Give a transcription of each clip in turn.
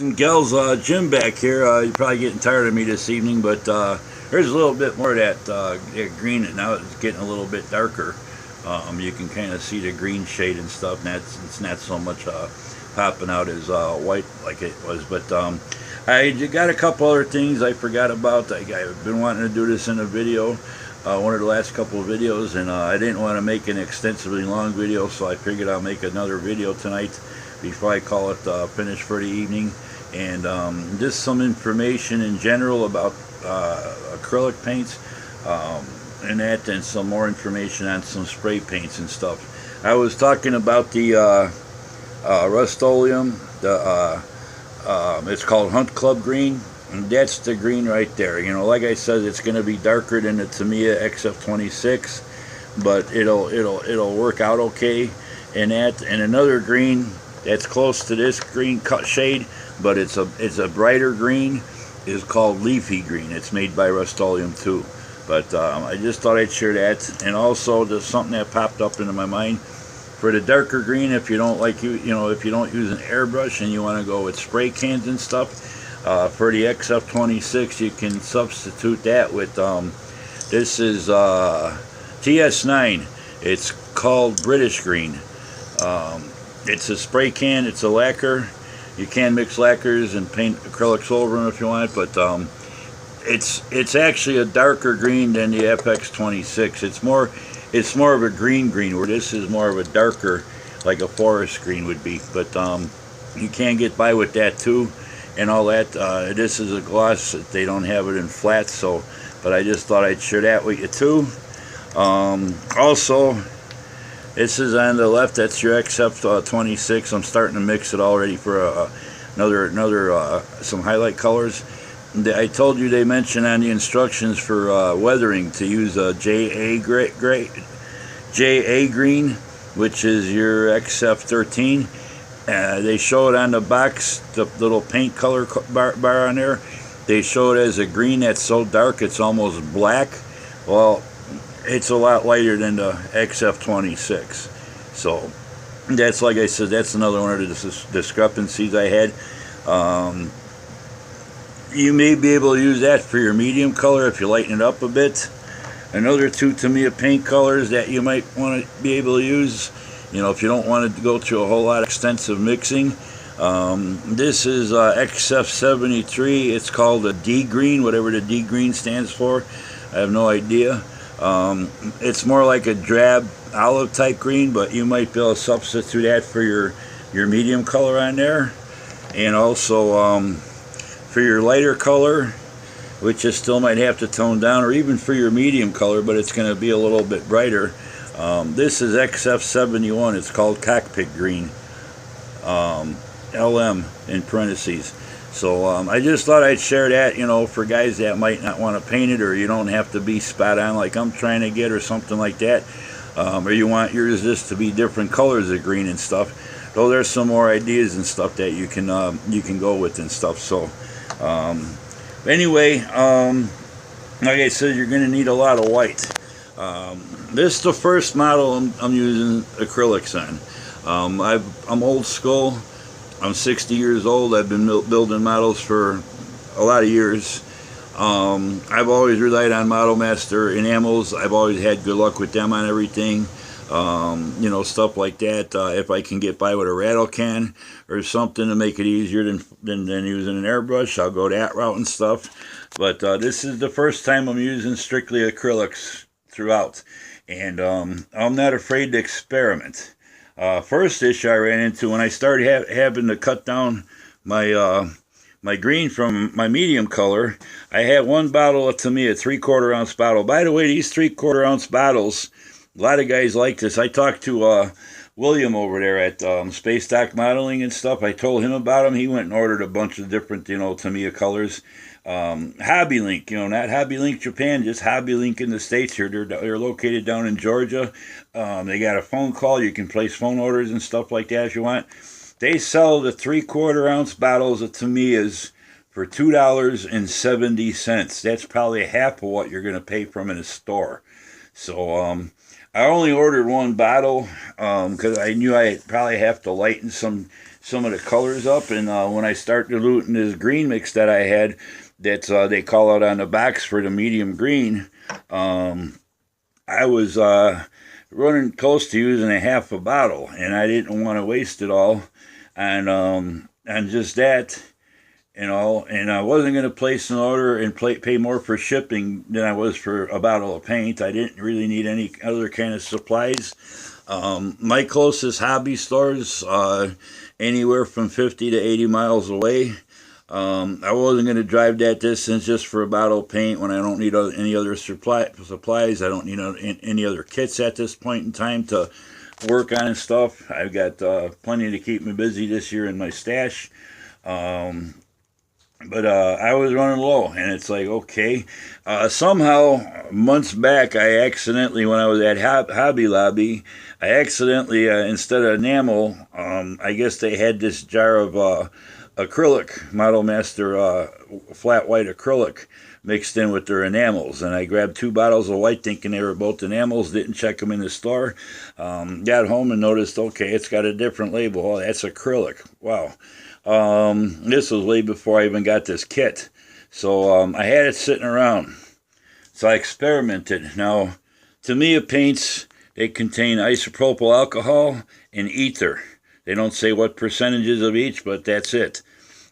And gals, Jim back here. You're probably getting tired of me this evening, but there's a little bit more of that green, and now it's getting a little bit darker. You can kind of see the green shade and stuff, and it's not so much popping out as white like it was. But I got a couple other things I forgot about. I've been wanting to do this in a video, one of the last couple of videos, and I didn't want to make an extensively long video, so I figured I'll make another video tonight before I call it finished for the evening. And just some information in general about acrylic paints and some more information on some spray paints and stuff. I was talking about the Rust-Oleum, it's called Hunt Club Green, and that's the green right there. You know, like I said, it's going to be darker than the Tamiya XF26, but it'll work out okay. And another green that's close to this green shade, but it's a brighter green, is called Leafy Green. It's made by Rust-Oleum too. But I just thought I'd share that. And also, there's something that popped up into my mind. For the darker green, if you don't like if you don't use an airbrush and you want to go with spray cans and stuff, for the XF26 you can substitute that with this is TS9. It's called British Green. It's a spray can, it's a lacquer. You can mix lacquers and paint acrylics over them if you want, but it's actually a darker green than the FX26. It's more of a green, where this is more of a darker, like a forest green would be. But you can get by with that too, and all that. This is a gloss. They don't have it in flats, so. But I just thought I'd share that with you too. Also, this is on the left. That's your XF26. I'm starting to mix it already for some highlight colors. I told you they mentioned on the instructions for weathering to use a JA green, which is your XF13. They show it on the box, the little paint color bar on there. They show it as a green that's so dark it's almost black. Well, it's a lot lighter than the XF26. So that's, like I said, that's another one of the discrepancies I had. You may be able to use that for your medium color if you lighten it up a bit. Another two Tamiya paint colors that you might want to be able to use, if you don't want to go through a whole lot of extensive mixing. This is XF73. It's called a D green, whatever the D green stands for. I have no idea. It's more like a drab olive type green, but you might be able to substitute that for your medium color on there. And also for your lighter color, which you still might have to tone down, or even for your medium color, but it's going to be a little bit brighter. This is XF71. It's called Cockpit Green, LM in parentheses. So I just thought I'd share that, for guys that might not want to paint it, or you don't have to be spot on like I'm trying to get, or something like that, or you want yours just to be different colors of green and stuff. Though there's some more ideas and stuff that you can go with and stuff. So anyway, like I said, you're going to need a lot of white. This is the first model I'm using acrylics on. I'm old school. I'm 60 years old. I've been building models for a lot of years. I've always relied on Model Master enamels. I've always had good luck with them on everything. Stuff like that. If I can get by with a rattle can or something to make it easier than using an airbrush, I'll go that route and stuff. But this is the first time I'm using strictly acrylics throughout, and I'm not afraid to experiment. First issue I ran into when I started having to cut down my my green from my medium color, I had one bottle of Tamiya, 3/4 ounce bottle. By the way, these 3/4 ounce bottles, a lot of guys like this. I talked to William over there at Space Dock Modeling and stuff. I told him about them. He went and ordered a bunch of different, Tamiya colors. Hobby Link, not Hobby Link Japan, just Hobby Link in the States here. They're located down in Georgia. They got a phone call. You can place phone orders and stuff like that if you want. They sell the 3/4 ounce bottles of Tamiyas for $2.70. That's probably half of what you're going to pay from in a store. So, I only ordered one bottle because I knew I'd probably have to lighten some some of the colors up. And when I start diluting this green mix that I had, that they call out on the box for the medium green, I was running close to using a half a bottle, and I didn't want to waste it all. And just that, you know, and I wasn't going to place an order and pay more for shipping than I was for a bottle of paint. I didn't really need any other kind of supplies. My closest hobby stores, anywhere from 50 to 80 miles away. I wasn't going to drive that distance just for a bottle of paint when I don't need any other supplies. I don't need any other kits at this point in time to work on and stuff. I've got plenty to keep me busy this year in my stash. But I was running low, and it's like, okay. Somehow, months back, I accidentally, when I was at Hobby Lobby, I accidentally, instead of enamel, I guess they had this jar of acrylic, Model Master flat white acrylic, mixed in with their enamels. And I grabbed 2 bottles of white thinking they were both enamels, didn't check them in the store. Got home and noticed, okay, it's got a different label. Oh, that's acrylic. Wow. This was way before I even got this kit. So I had it sitting around. So I experimented. Now, Tamiya paints, they contain isopropyl alcohol and ether. They don't say what percentages of each, but that's it.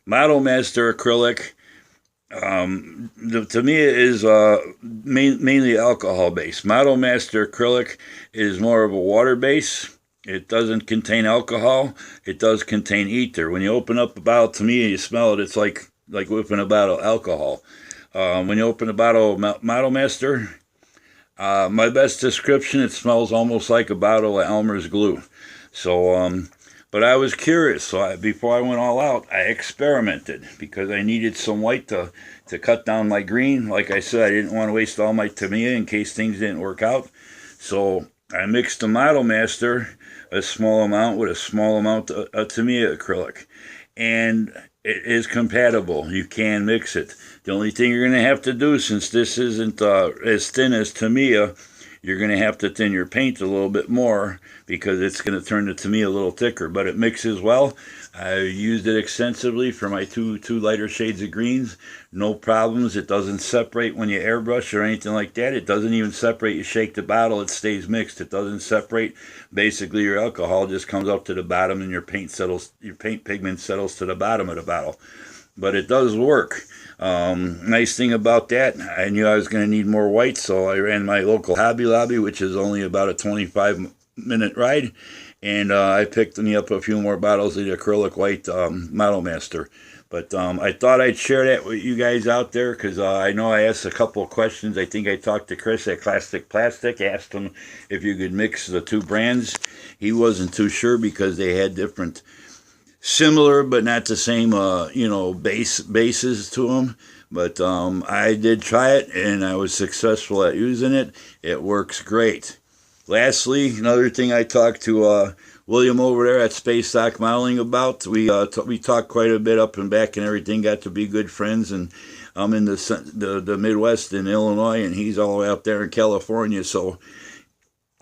Model Master acrylic, the Tamiya is mainly alcohol based. Model Master acrylic is more of a water base. It doesn't contain alcohol. It does contain ether. When you open up a bottle, to me, you smell it. It's like whipping a bottle of alcohol. When you open a bottle of Model Master, my best description, it smells almost like a bottle of Elmer's glue. So, but I was curious. So before I went all out, I experimented because I needed some white to cut down my green. Like I said, I didn't want to waste all my Tamiya in case things didn't work out. So I mixed the Model Master, a small amount, with a small amount of Tamiya acrylic. And it is compatible. You can mix it. The only thing you're going to have to do, since this isn't as thin as Tamiya, you're going to have to thin your paint a little bit more because it's going to turn the Tamiya a little thicker. But it mixes well. I used it extensively for my two lighter shades of greens. No problems. It doesn't separate when you airbrush or anything like that. It doesn't even separate. You shake the bottle, it stays mixed. It doesn't separate. Basically, your alcohol just comes up to the bottom and your paint pigment settles to the bottom of the bottle. But it does work. Nice thing about that, I knew I was going to need more white, so I ran my local Hobby Lobby, which is only about a 25-minute ride, and I picked me up a few more bottles of the acrylic white Model Master. But I thought I'd share that with you guys out there because I know I asked a couple of questions. I think I talked to Chris at Classic Plastic, asked him if you could mix the 2 brands. He wasn't too sure because they had different, similar but not the same, bases to them. But I did try it, and I was successful at using it. It works great. Lastly, another thing I talked to William over there at Space Stock Modeling about. We talked quite a bit up and back and everything, got to be good friends. And I'm in the Midwest in Illinois, and he's all the way up there in California. So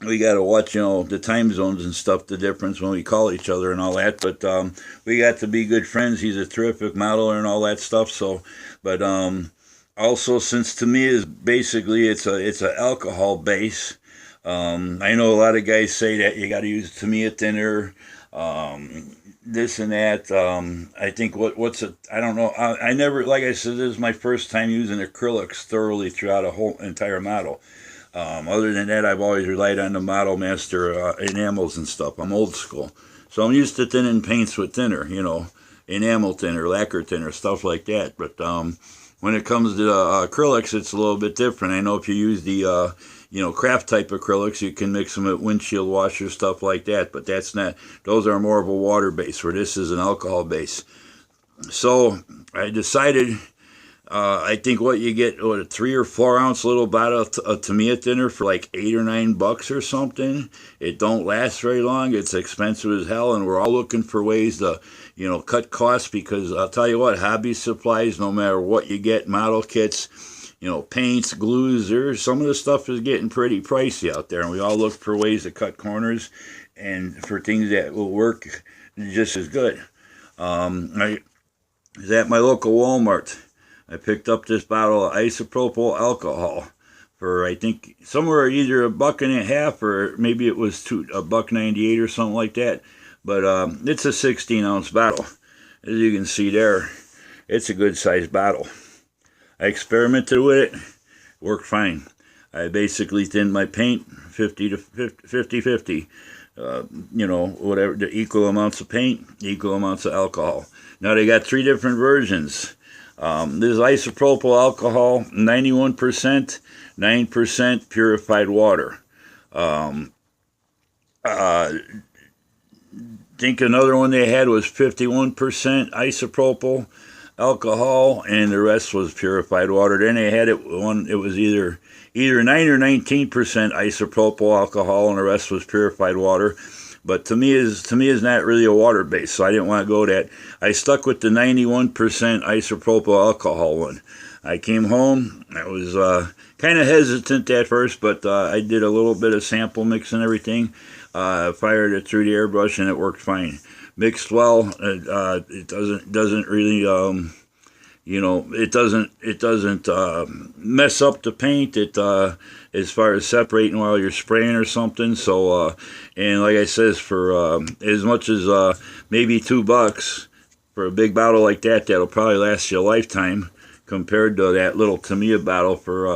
we got to watch, the time zones and stuff, the difference when we call each other and all that. But we got to be good friends. He's a terrific modeler and all that stuff. So, but also, since to me is basically it's a alcohol base. I know a lot of guys say that you got to use Tamiya thinner, this and that. I think I don't know. I never, like I said, this is my first time using acrylics thoroughly throughout a whole entire model. Other than that, I've always relied on the Model Master enamels and stuff. I'm old school. So I'm used to thinning paints with thinner, enamel thinner, lacquer thinner, stuff like that. But when it comes to acrylics, it's a little bit different. I know if you use the, craft type acrylics, you can mix them with windshield washers, stuff like that. But that's not, those are more of a water base, where this is an alcohol base. So I decided, I think what you get, a 3 or 4 ounce little bottle of Tamiya thinner for like $8 or $9 or something. It don't last very long. It's expensive as hell, and we're all looking for ways to, cut costs, because I'll tell you what, hobby supplies, no matter what you get, model kits, paints, glues, some of the stuff is getting pretty pricey out there, and we all look for ways to cut corners and for things that will work just as good. I was at my local Walmart. I picked up this bottle of isopropyl alcohol for, I think, somewhere either $1.50 or maybe it was $1.98 or something like that. But it's a 16-ounce bottle. As you can see there, it's a good sized bottle. I experimented with it, worked fine. I basically thinned my paint 50-50. You know, whatever, the equal amounts of paint, equal amounts of alcohol. Now they got 3 different versions. This is isopropyl alcohol, 91%, 9% purified water. Think another one they had was 51% isopropyl alcohol, and the rest was purified water. Then they had it was either 9 or 19% isopropyl alcohol, and the rest was purified water. But to me is not really a water base, so I didn't want to go that. I stuck with the 91% isopropyl alcohol one. I came home. I was kind of hesitant at first, but I did a little bit of sample mix and everything. Fired it through the airbrush, and it worked fine. Mixed well. It doesn't really you know, it doesn't mess up the paint. As far as separating while you're spraying or something. So and like I says, for as much as maybe $2 for a big bottle like that, that'll probably last you a lifetime, compared to that little Tamiya bottle for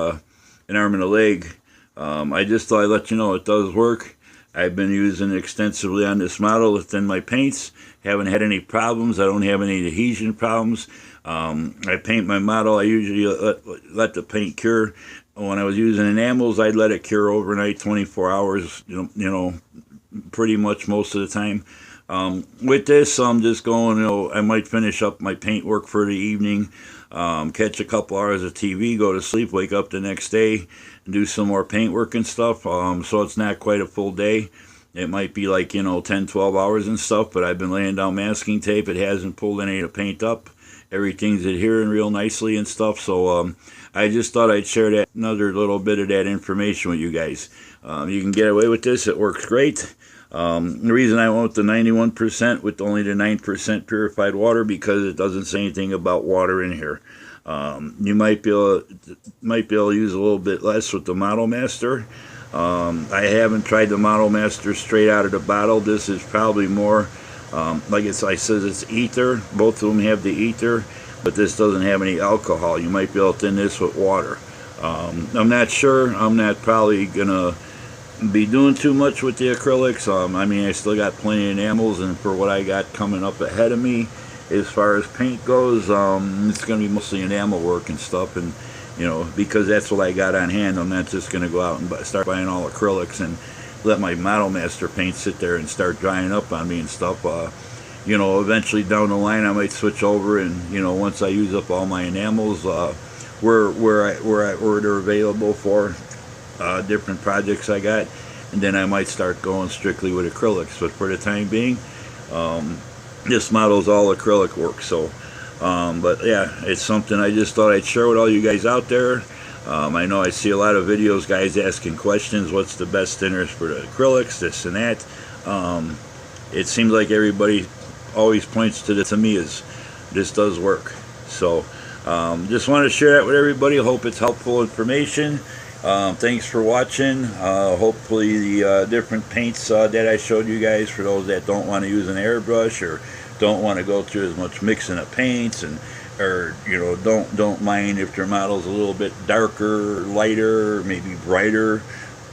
an arm and a leg. I just thought I'd let you know it does work. I've been using it extensively on this model within my paints. Haven't had any problems. I don't have any adhesion problems. I paint my model. I usually let the paint cure. When I was using enamels, I'd let it cure overnight, 24 hours, you know, pretty much most of the time. With this, I'm just going, you know, I might finish up my paint work for the evening, catch a couple hours of TV, go to sleep, wake up the next day, and do some more paint work and stuff. So it's not quite a full day. It might be like, you know, 10, 12 hours and stuff, but I've been laying down masking tape. It hasn't pulled any of the paint up. Everything's adhering real nicely and stuff. So I just thought I'd share that, another little bit of that information with you guys. You can get away with this. It works great. The reason I went with the 91% with only the 9% purified water, because it doesn't say anything about water in here. You might be able to use a little bit less with the Model Master. I haven't tried the Model Master straight out of the bottle. This is probably more, like I says, it's ether. Both of them have the ether, but this doesn't have any alcohol. You might be able to thin this with water. I'm not sure. I'm not probably gonna be doing too much with the acrylics. I mean, I still got plenty of enamels, and for what I got coming up ahead of me as far as paint goes, it's going to be mostly enamel work and stuff, and you know, because that's what I got on hand. I'm not just going to go out and start buying all acrylics and let my Model Master paint sit there and start drying up on me and stuff. You know, eventually down the line I might switch over, and you know, once I use up all my enamels, where they're available for different projects I got, and then I might start going strictly with acrylics. But for the time being, this model's all acrylic work. So but yeah, it's something I just thought I'd share with all you guys out there. I know I see a lot of videos, guys asking questions, what's the best thinners for the acrylics, this and that. It seems like everybody always points to the Tamiyas. This does work. So just want to share that with everybody. Hope it's helpful information. Thanks for watching. Hopefully the different paints that I showed you guys, for those that don't want to use an airbrush or don't want to go through as much mixing of paints, and or you know, don't mind if their model's a little bit darker or lighter, or maybe brighter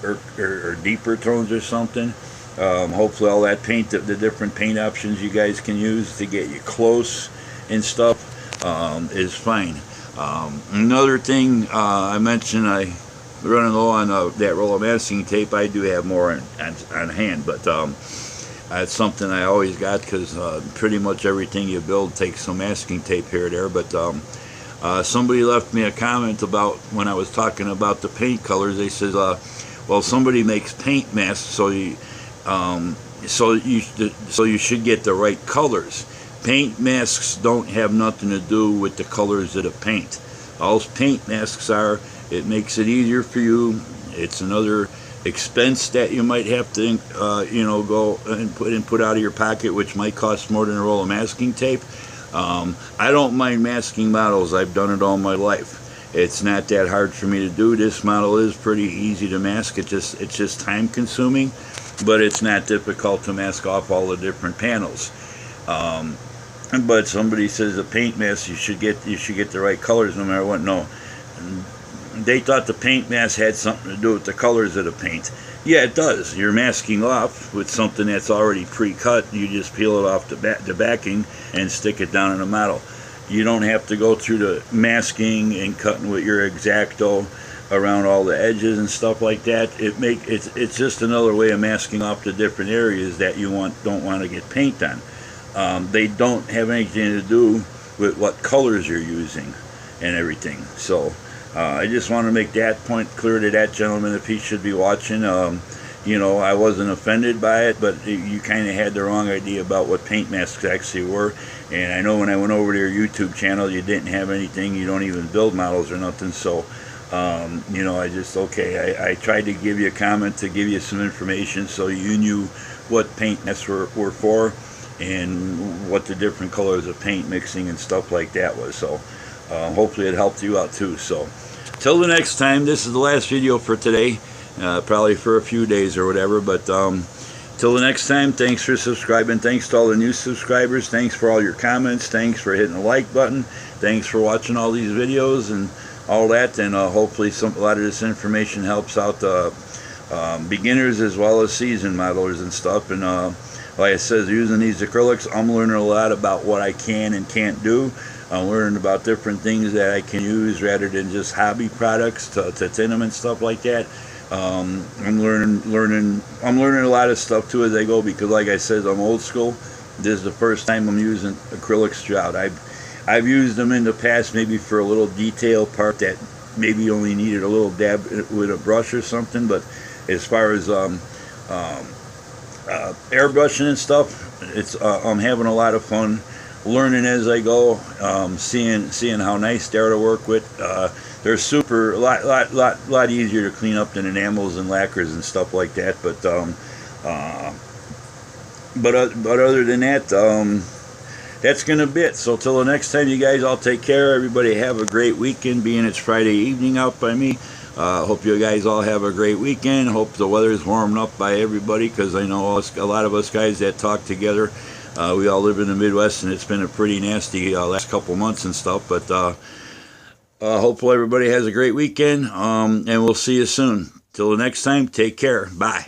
or deeper tones or something. Hopefully all that paint, the different paint options you guys can use to get you close and stuff, is fine. Another thing I mentioned, I running low on that roll of masking tape. I do have more on hand, but that's something I always got, because pretty much everything you build takes some masking tape here or there. But somebody left me a comment about when I was talking about the paint colors. They said, well, somebody makes paint masks, so you should get the right colors. Paint masks don't have nothing to do with the colors of the paint. All paint masks are, it makes it easier for you. It's another expense that you might have to, go and put out of your pocket, which might cost more than a roll of masking tape. I don't mind masking models. I've done it all my life. It's not that hard for me to do. This model is pretty easy to mask. It's just time consuming, but it's not difficult to mask off all the different panels. But somebody says a paint mask, you should get the right colors no matter what. No, they thought the paint mask had something to do with the colors of the paint. Yeah, it does. You're masking off with something that's already pre-cut. You just peel it off the backing and stick it down in the model. You don't have to go through the masking and cutting with your X-Acto around all the edges and stuff like that. It's just another way of masking off the different areas that you don't want to get paint on. They don't have anything to do with what colors you're using and everything. So I just want to make that point clear to that gentleman if he should be watching. I wasn't offended by it, but you kind of had the wrong idea about what paint masks actually were. And I know when I went over to your YouTube channel, you didn't have anything. You don't even build models or nothing. So, I tried to give you a comment to give you some information so you knew what paint masks were for and what the different colors of paint mixing and stuff like that was. So, hopefully it helped you out too. So, till the next time, this is the last video for today. Probably for a few days or whatever, but till the next time, thanks for subscribing. Thanks to all the new subscribers. Thanks for all your comments. Thanks for hitting the like button. Thanks for watching all these videos and all that. And hopefully a lot of this information helps out beginners as well as seasoned modelers and stuff. And like I said, using these acrylics, I'm learning a lot about what I can and can't do. I'm learning about different things that I can use rather than just hobby products to tin them and stuff like that. I'm learning a lot of stuff too as I go, because like I said, I'm old school. This is the first time I'm using acrylics throughout. I've used them in the past, maybe for a little detail part that maybe only needed a little dab with a brush or something, but as far as airbrushing and stuff, I'm having a lot of fun learning as I go, seeing how nice they are to work with. They're a lot easier to clean up than enamels and lacquers and stuff like that. But other than that, that's gonna be it. So till the next time, you guys all take care. Everybody have a great weekend, being it's Friday evening out by me. Hope you guys all have a great weekend. Hope the weather's warming up by everybody, because I know a lot of us guys that talk together, we all live in the Midwest, and it's been a pretty nasty last couple months and stuff. But hopefully everybody has a great weekend, and we'll see you soon. Till the next time, take care. Bye.